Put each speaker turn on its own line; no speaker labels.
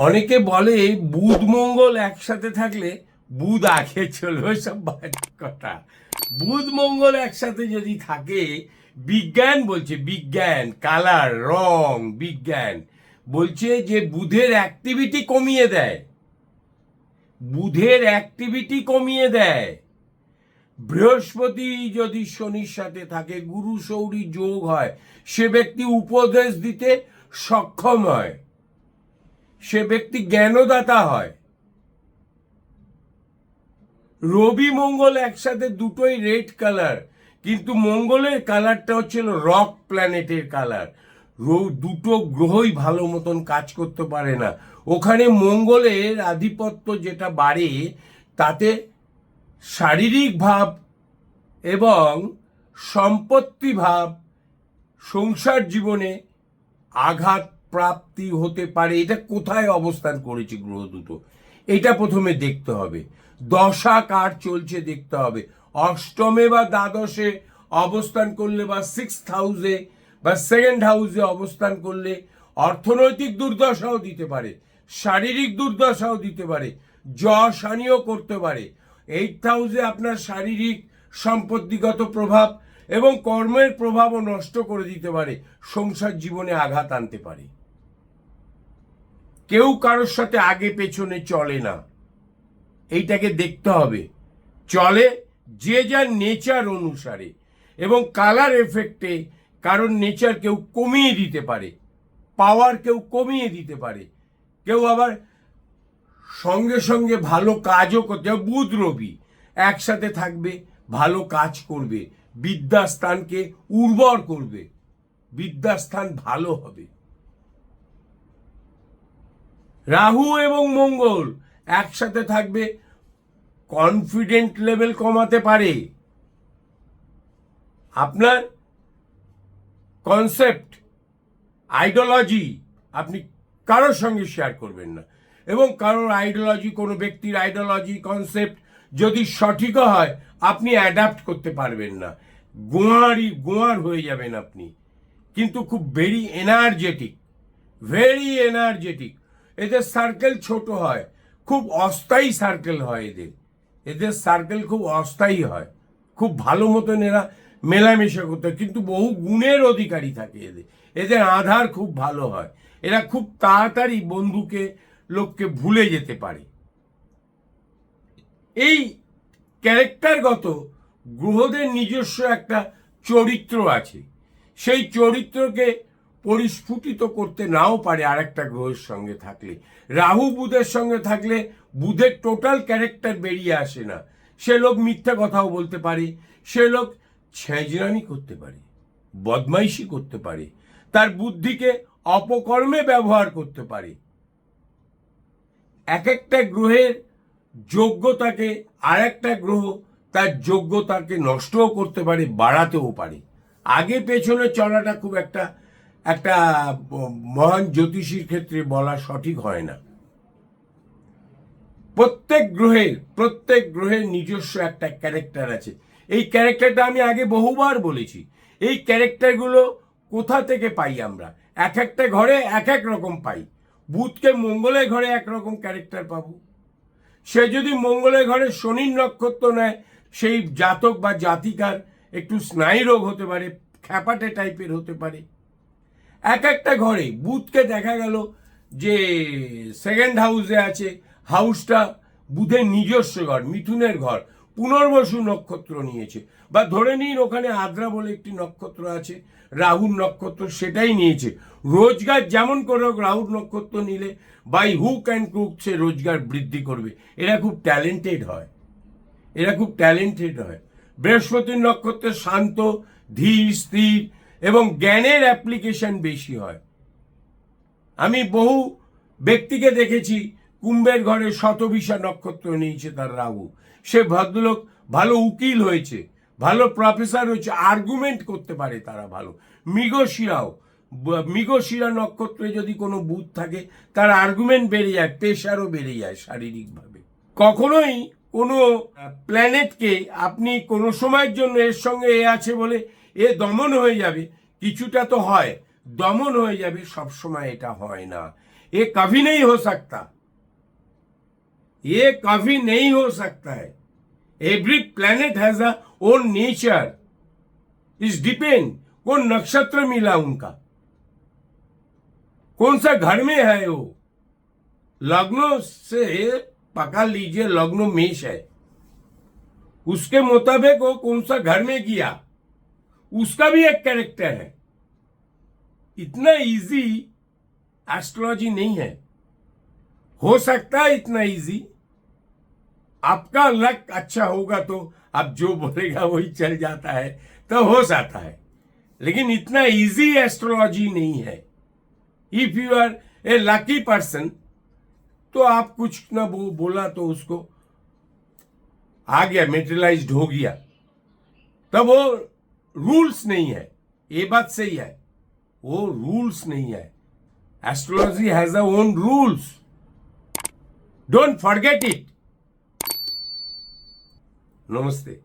অনেকে বলে বুধ মঙ্গল একসাথে থাকলে বুধ আগে চলবে, সব বাজে কথা। বুধ মঙ্গল একসাথে যদি থাকে, বিজ্ঞান বলছে, বিজ্ঞান কালার রং বিজ্ঞান বলছে যে বুধের অ্যাক্টিভিটি কমিয়ে দেয়, বুধের অ্যাক্টিভিটি কমিয়ে দেয়। বৃহস্পতি যদি শনির সাথে থাকে, গুরু সৌরী যোগ হয়, সে ব্যক্তি উপদেশ দিতে সক্ষম হয়, সে ব্যক্তি জ্ঞানদাতা হয়। রবি মঙ্গল একসাথে দুটোই রেড কালার, কিন্তু মঙ্গলের কালারটা হচ্ছিল রক প্ল্যানেটের কালার। দুটো গ্রহই ভালো মতন কাজ করতে পারে না। ওখানে মঙ্গলের আধিপত্য যেটা বাড়ে, তাতে শারীরিক ভাব এবং সম্পত্তি ভাব, সংসার জীবনে আঘাত প্রাপ্তি হতে পারে। এটা কোথায় অবস্থান করেছে গ্রহ দুটো, এটা প্রথমে দেখতে হবে। দশা কার চলছে দেখতে হবে। অষ্টমে বা দ্বাদশে অবস্থান করলে বা 6th হাউসে বা 2nd হাউসে অবস্থান করলে অর্থনৈতিক দুর্দশাও দিতে পারে, শারীরিক দুর্দশাও দিতে পারে, যশ হানিও করতে পারে। 8th হাউসে আপনার শারীরিক সম্পত্তিগত প্রভাব এবং কর্মের প্রভাবও নষ্ট করে দিতে পারে, সংসার জীবনে আঘাত আনতে পারে। কেউ কারোর সাথে আগে পেছনে চলে না, এইটাকে দেখতে হবে। চলে যে যার নেচার অনুসারে, এবং কালার এফেক্টে কারোর নেচার কেউ কমিয়ে দিতে পারে, পাওয়ার কেউ কমিয়ে দিতে পারে, কেউ আবার সঙ্গে সঙ্গে ভালো কাজও করতে। বুধ রবি একসাথে থাকবে, ভালো কাজ করবে, বিদ্যাস্থানকে উর্বর করবে, বিদ্যাস্থান ভালো হবে। রাহু এবং মঙ্গল একসাথে থাকবে, কনফিডেন্ট লেভেল কমাতে পারে, আপনার কনসেপ্ট আইডিওলজি আপনি কারোর সঙ্গে শেয়ার করবেন না, এবং কারোর আইডিওলজি, কোনো ব্যক্তির আইডিওলজি কনসেপ্ট যদি সঠিক হয়, আপনি অ্যাডাপ্ট করতে পারবেন না, গোয়ার হয়ে যাবেন আপনি। কিন্তু খুব ভেরি এনার্জেটিক। এদের সার্কেল ছোট হয়, খুব অস্থায়ী সার্কেল হয় এদের সার্কেল খুব অস্থায়ী হয়, খুব ভালো মতন এরা মেলামেশা করতে হয়, কিন্তু বহু গুণের অধিকারী থাকে এদের আধার খুব ভালো হয়। এরা খুব তাড়াতাড়ি বন্ধুকে, লোককে ভুলে যেতে পারে। এই ক্যারেক্টারগত গ্রহদের নিজস্ব একটা চরিত্র আছে, সেই চরিত্রকে পরিস্ফুটিত করতে নাও পারে আরেকটা গ্রহের সঙ্গে থাকলে। রাহু বুধের সঙ্গে থাকলে বুধের টোটাল ক্যারেক্টার বেরিয়ে আসে না। সে লোক মিথ্যা কথাও বলতে পারে, সে লোক ছেঁচড়ামি করতে পারে, বদমাইশি করতে পারে, তার বুদ্ধিকে অপকর্মে ব্যবহার করতে পারে। এক একটা গ্রহের যোগ্যতাকে আর একটা গ্রহ তার যোগ্যতাকে নষ্টও করতে পারে, বাড়াতেও পারে। আগে পেছনে চলাটা খুব একটা মহান জ্যোতিষীর ক্ষেত্রে বলা সঠিক হয় না। প্রত্যেক গ্রহের নিজস্ব একটা ক্যারেক্টার আছে। এই ক্যারেক্টারটা আমি আগে বহুবার বলেছি। এই ক্যারেক্টারগুলো কোথা থেকে পাই আমরা? এক একটা ঘরে এক এক রকম পাই। বুধকে মঙ্গলের ঘরে একরকম ক্যারেক্টার পাবো। সে যদি মঙ্গলের ঘরে শনির নক্ষত্র নেয়, সেই জাতক বা জাতিকার একটু স্নায়ু রোগ হতে পারে, খ্যাপাটে টাইপের হতে পারে। এক একটা ঘরে বুধকে দেখা গেল যে 2nd হাউসে আছে, হাউসটা বুধের নিজস্ব ঘর, মিথুনের ঘর, পুনর্বসু নক্ষত্র নিয়েছে, বা ধরে নিন ওখানে আদ্রা বলে একটি নক্ষত্র আছে, রাহুর নক্ষত্র সেটাই নিয়েছে। রোজগার যেমন করে রাহুর নক্ষত্র নিলে বাই হুক অ্যান্ড ক্রুক সে রোজগার বৃদ্ধি করবে। এরা খুব ট্যালেন্টেড হয়। বৃহস্পতির নক্ষত্রে শান্ত, ধীর, স্থির এবং জ্ঞানের অ্যাপ্লিকেশন বেশি হয়। আমি বহু ব্যক্তিকে দেখেছি, কুম্ভের ঘরে শতবিশা নক্ষত্র নিয়েছে তার রাহু, সে ভদ্রলোক ভালো উকিল হয়েছে, ভালো প্রফেসর হয়েছে, আর্গুমেন্ট করতে পারে তারা ভালো। মৃগশিরা নক্ষত্রে যদি কোনো বুধ থাকে, তার আর্গুমেন্ট বেড়ে যায়, প্রেশারও বেড়ে যায় শারীরিকভাবে। কখনোই কোনো প্ল্যানেটকে আপনি কোনো সময়ের জন্য এর সঙ্গে এ আছে বলে এ দমন হয়ে যাবে, কিছুটা তো হয়, দমন হয়ে যাবে, সবসময় এটা হয় না। ये कभी नहीं हो सकता, ये कभी नहीं हो सकता है। Every planet has a own nature, इस डिपेंड कौन नक्षत्र मिला उनका, कौन सा घर में है वो, लग्नों से पकड़ लीजिए, लग्नो मेष है, उसके मुताबिक वो कौन सा घर में गया, उसका भी एक कैरेक्टर है। इतना इजी एस्ट्रोलॉजी नहीं है। हो सकता है इतना इजी, आपका लक अच्छा होगा तो आप जो बोलेगा वही चल जाता है, तो हो जाता है, लेकिन इतना इजी एस्ट्रोलॉजी नहीं है। If you are a lucky person तो आप कुछ ना बोला तो उसको आ गया, मेटेरियलाइज्ड हो गया, तब वो रूल्स नहीं है। ये बात सही है, वो रूल्स नहीं है। Astrology has a own rules, don't forget it. नमस्ते।